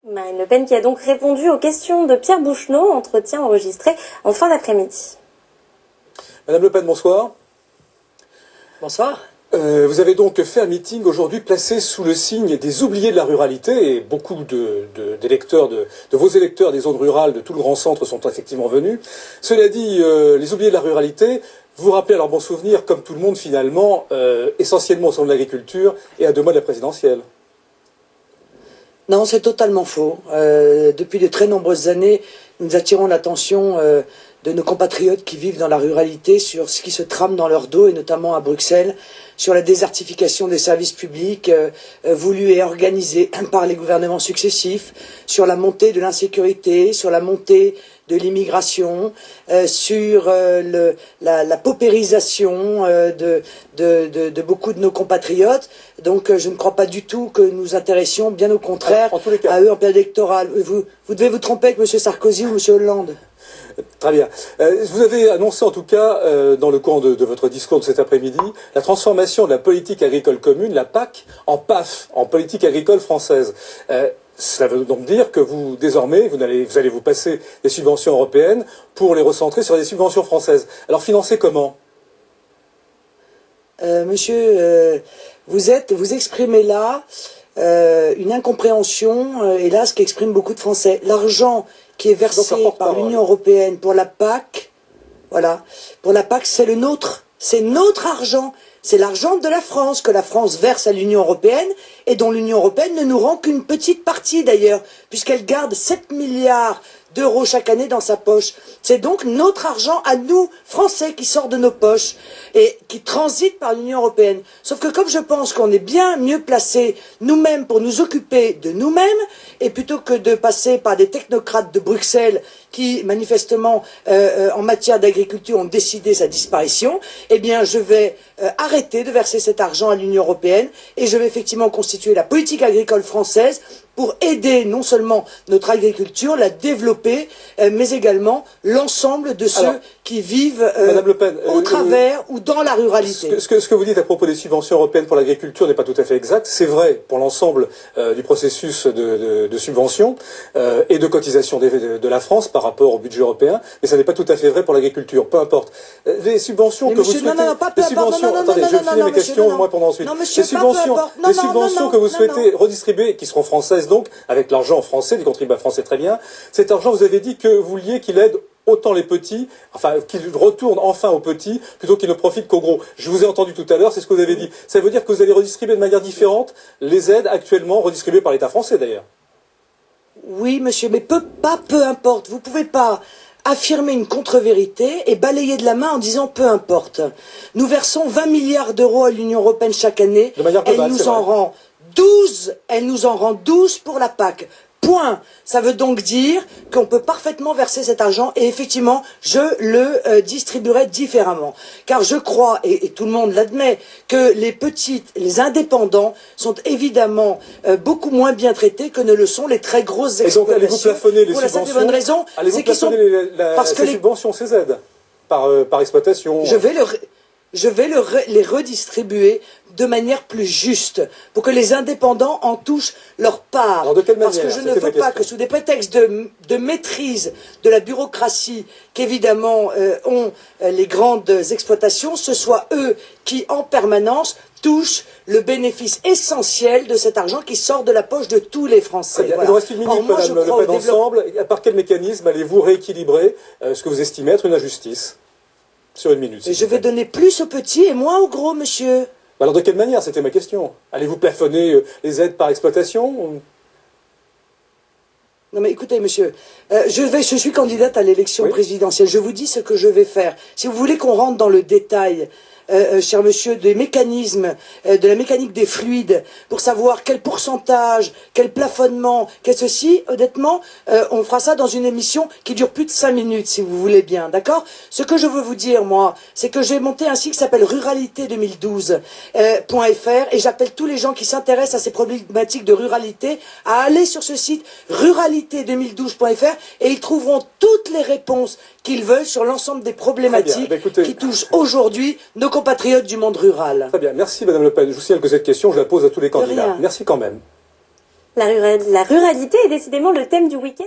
Marine Le Pen qui a donc répondu aux questions de Pierre Bouchenot, entretien enregistré en fin d'après-midi. Madame Le Pen, bonsoir. Bonsoir. Vous avez donc fait un meeting aujourd'hui placé sous le signe des oubliés de la ruralité et beaucoup d'électeurs, de vos électeurs des zones rurales de tout le grand centre sont effectivement venus. Cela dit, les oubliés de la ruralité, vous rappelez à leur bon souvenir, comme tout le monde finalement, essentiellement au sein de l'agriculture et à 2 mois de la présidentielle. Non, c'est totalement faux. Depuis de très nombreuses années, nous attirons l'attention de nos compatriotes qui vivent dans la ruralité sur ce qui se trame dans leur dos, et notamment à Bruxelles, sur la désertification des services publics voulue et organisée par les gouvernements successifs, sur la montée de l'insécurité, sur la montée de l'immigration, sur la paupérisation de beaucoup de nos compatriotes. Donc je ne crois pas du tout que nous intéressions, bien au contraire, à eux en période électorale. Vous devez vous tromper avec M. Sarkozy ou M. Hollande. Très bien. Vous avez annoncé en tout cas, dans le cours de votre discours de cet après-midi, la transformation de la politique agricole commune, la PAC, en PAF, en politique agricole française. Cela veut donc dire que vous, désormais, vous allez vous passer des subventions européennes pour les recentrer sur des subventions françaises. Alors financer comment ? Monsieur, vous exprimez là une incompréhension, hélas, qu'expriment beaucoup de Français. L'argent qui est versé par l'Union européenne pour la PAC, voilà, pour la PAC, c'est le nôtre, c'est notre argent. C'est l'argent de la France que la France verse à l'Union européenne et dont l'Union européenne ne nous rend qu'une petite partie d'ailleurs, puisqu'elle garde 7 milliards d'euros chaque année dans sa poche. C'est donc notre argent à nous, Français, qui sort de nos poches et qui transite par l'Union européenne. Sauf que comme je pense qu'on est bien mieux placés nous-mêmes pour nous occuper de nous-mêmes, et plutôt que de passer par des technocrates de Bruxelles qui, manifestement, en matière d'agriculture, ont décidé sa disparition, eh bien, je vais arrêter de verser cet argent à l'Union européenne et je vais effectivement constituer la politique agricole française pour aider non seulement notre agriculture, la développer, mais également l'ensemble de ceux qui vivent Madame Le Pen, au travers ou dans la ruralité. Ce que vous dites à propos des subventions européennes pour l'agriculture n'est pas tout à fait exact. C'est vrai pour l'ensemble du processus de subvention et de cotisation de la France par rapport au budget européen, mais ça n'est pas tout à fait vrai pour l'agriculture. Peu importe. Les subventions que vous souhaitez... Attendez, je finis mes questions, moi pendant ensuite. Les subventions que vous souhaitez redistribuer, qui seront françaises donc, avec l'argent français, des contribuables français, très bien. Cet argent, vous avez dit que vous vouliez qu'il aide autant les petits, enfin, qu'il retourne enfin aux petits, plutôt qu'il ne profite qu'aux gros. Je vous ai entendu tout à l'heure, c'est ce que vous avez dit. Ça veut dire que vous allez redistribuer de manière différente les aides actuellement redistribuées par l'État français, d'ailleurs. Oui, monsieur, mais peu importe. Vous pouvez pas affirmer une contre-vérité et balayer de la main en disant peu importe. Nous versons 20 milliards d'euros à l'Union européenne chaque année. De manière globale, elle nous en rend 12 pour la PAC. Point. Ça veut donc dire qu'on peut parfaitement verser cet argent et effectivement, je le distribuerai différemment. Car je crois, et tout le monde l'admet, que les indépendants sont évidemment beaucoup moins bien traités que ne le sont les très grosses exploitations. Et donc allez-vous plafonner les subventions? Pour la simple et bonne raison, allez-vous plafonner ces subventions, ces aides par exploitation? Je vais les redistribuer de manière plus juste, pour que les indépendants en touchent leur part. Alors de quelle manière? Parce que je ne veux pas que sous des prétextes de maîtrise de la bureaucratie qu'évidemment ont les grandes exploitations, ce soit eux qui en permanence touchent le bénéfice essentiel de cet argent qui sort de la poche de tous les Français. Voilà. Il nous reste une minute, Madame Le Pen, ensemble. Par quel mécanisme allez-vous rééquilibrer ce que vous estimez être une injustice? Sur une minute. Je vais donner plus aux petits et moins aux gros, monsieur. Alors de quelle manière? C'était ma question. Allez-vous plafonner les aides par exploitation? Non mais écoutez, monsieur, je suis candidate à l'élection présidentielle. Je vous dis ce que je vais faire. Si vous voulez qu'on rentre dans le détail, cher monsieur, des mécanismes, de la mécanique des fluides, pour savoir quel pourcentage, quel plafonnement, quel ceci, honnêtement, on fera ça dans une émission qui dure plus de 5 minutes, si vous voulez bien, d'accord? Ce que je veux vous dire, moi, c'est que j'ai monté un site qui s'appelle ruralité2012.fr et j'appelle tous les gens qui s'intéressent à ces problématiques de ruralité à aller sur ce site ruralité2012.fr et ils trouveront toutes les réponses qu'ils veulent sur l'ensemble des problématiques qui touchent aujourd'hui nos compatriotes du monde rural. Très bien, merci Madame Le Pen. Je vous signale que cette question, je la pose à tous les candidats. Merci quand même. La ruralité est décidément le thème du week-end.